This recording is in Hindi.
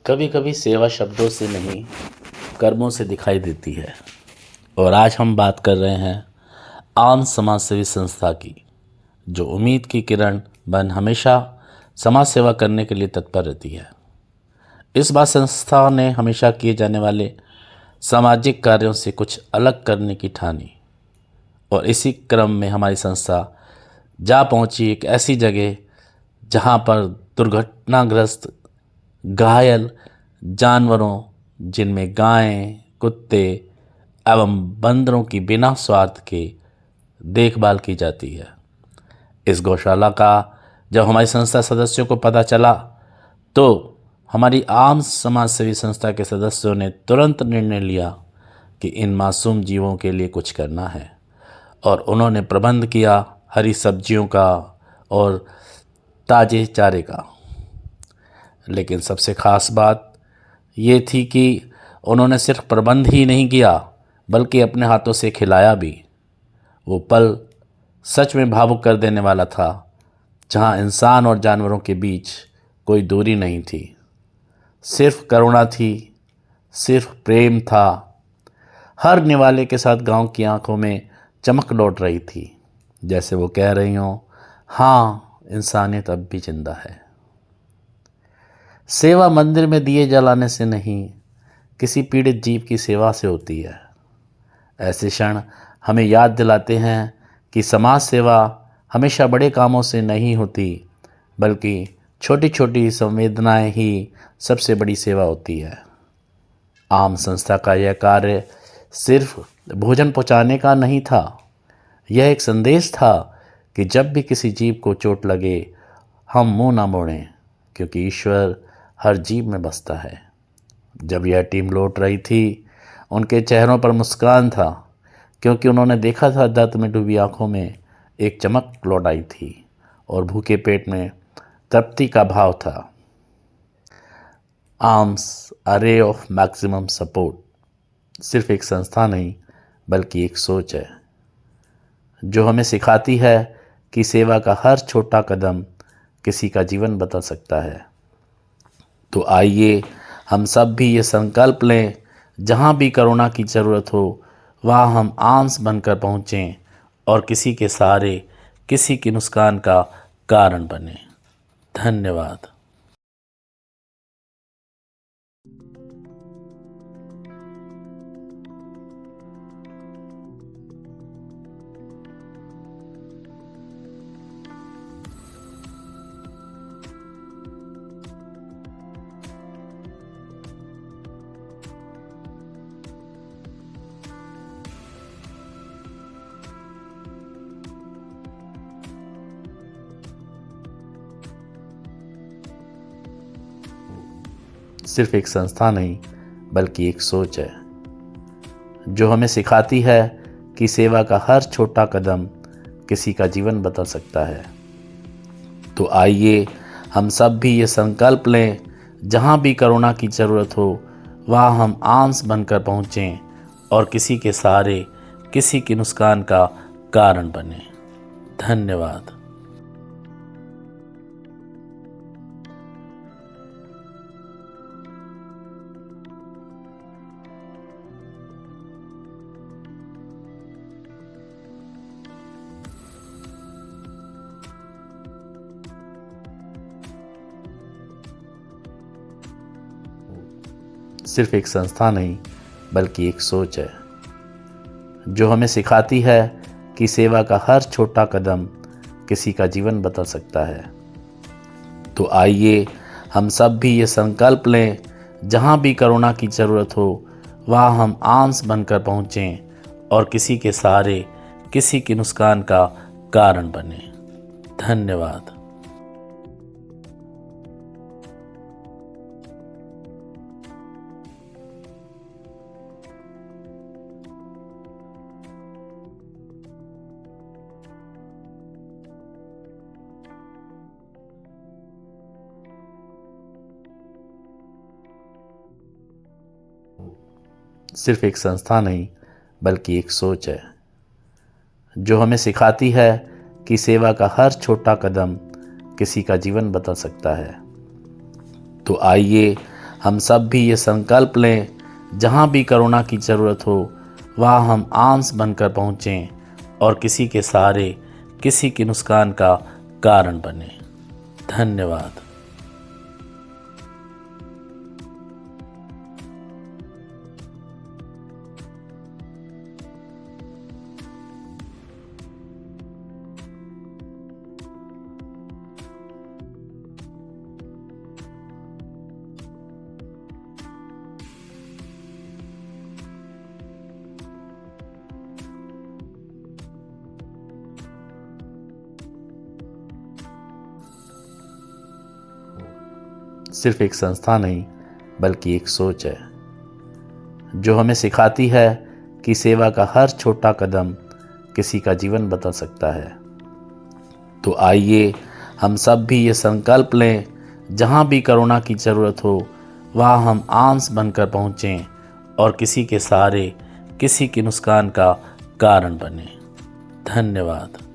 कभी कभी सेवा शब्दों से नहीं, कर्मों से दिखाई देती है। और आज हम बात कर रहे हैं आम समाज सेवी संस्था की, जो उम्मीद की किरण बन हमेशा समाज सेवा करने के लिए तत्पर रहती है। इस बार संस्था ने हमेशा किए जाने वाले सामाजिक कार्यों से कुछ अलग करने की ठानी, और इसी क्रम में हमारी संस्था जा पहुंची एक ऐसी जगह जहां पर दुर्घटनाग्रस्त घायल जानवरों, जिनमें गायें, कुत्ते एवं बंदरों की बिना स्वार्थ के देखभाल की जाती है। इस गौशाला का जब हमारी संस्था सदस्यों को पता चला, तो हमारी आम समाज सेवी संस्था के सदस्यों ने तुरंत निर्णय लिया कि इन मासूम जीवों के लिए कुछ करना है, और उन्होंने प्रबंध किया हरी सब्जियों का और ताजे चारे का। लेकिन सबसे ख़ास बात ये थी कि उन्होंने सिर्फ प्रबंध ही नहीं किया, बल्कि अपने हाथों से खिलाया भी। वो पल सच में भावुक कर देने वाला था, जहाँ इंसान और जानवरों के बीच कोई दूरी नहीं थी, सिर्फ करुणा थी, सिर्फ प्रेम था। हर निवाले के साथ गांव की आंखों में चमक लौट रही थी, जैसे वो कह रही हों, हाँ, इंसानियत अब भी जिंदा है। सेवा मंदिर में दिए जलाने से नहीं, किसी पीड़ित जीव की सेवा से होती है। ऐसे क्षण हमें याद दिलाते हैं कि समाज सेवा हमेशा बड़े कामों से नहीं होती, बल्कि छोटी छोटी संवेदनाएं ही सबसे बड़ी सेवा होती है। आम संस्था का यह कार्य सिर्फ भोजन पहुंचाने का नहीं था, यह एक संदेश था कि जब भी किसी जीव को चोट लगे, हम मुंह ना मोड़ें, क्योंकि ईश्वर हर जीव में बसता है। जब यह टीम लौट रही थी, उनके चेहरों पर मुस्कान था, क्योंकि उन्होंने देखा था दर्द में डूबी आंखों में एक चमक लौट आई थी, और भूखे पेट में तृप्ति का भाव था। Arms a ray of maximum support सिर्फ एक संस्था नहीं, बल्कि एक सोच है, जो हमें सिखाती है कि सेवा का हर छोटा कदम किसी का जीवन बदल सकता है। तो आइए हम सब भी ये संकल्प लें, जहाँ भी करुणा की ज़रूरत हो, वहाँ हम आर्म्स बनकर पहुँचें और किसी के सहारे, किसी की मुस्कान का कारण बने। धन्यवाद। सिर्फ एक संस्था नहीं, बल्कि एक सोच है, जो हमें सिखाती है कि सेवा का हर छोटा कदम किसी का जीवन बदल सकता है। तो आइए हम सब भी ये संकल्प लें, जहाँ भी करुणा की ज़रूरत हो, वहाँ हम आर्म्स बनकर पहुँचें और किसी के सहारे, किसी की मुस्कान का कारण बने। धन्यवाद। सिर्फ एक संस्था नहीं, बल्कि एक सोच है, जो हमें सिखाती है कि सेवा का हर छोटा कदम किसी का जीवन बदल सकता है। तो आइए हम सब भी ये संकल्प लें, जहाँ भी करुणा की ज़रूरत हो, वहाँ हम आर्म्स बनकर पहुँचें और किसी के सहारे, किसी की मुस्कान का कारण बने। धन्यवाद। सिर्फ एक संस्था नहीं, बल्कि एक सोच है, जो हमें सिखाती है कि सेवा का हर छोटा कदम किसी का जीवन बदल सकता है। तो आइए हम सब भी ये संकल्प लें, जहाँ भी करुणा की ज़रूरत हो वहाँ हम आंस बनकर पहुँचें और किसी के सहारे किसी की मुस्कान का कारण बने। धन्यवाद। सिर्फ एक संस्था नहीं बल्कि एक सोच है जो हमें सिखाती है कि सेवा का हर छोटा कदम किसी का जीवन बदल सकता है। तो आइए हम सब भी ये संकल्प लें, जहाँ भी करुणा की ज़रूरत हो वहाँ हम आंस बनकर पहुँचें और किसी के सहारे किसी की मुस्कान का कारण बने। धन्यवाद।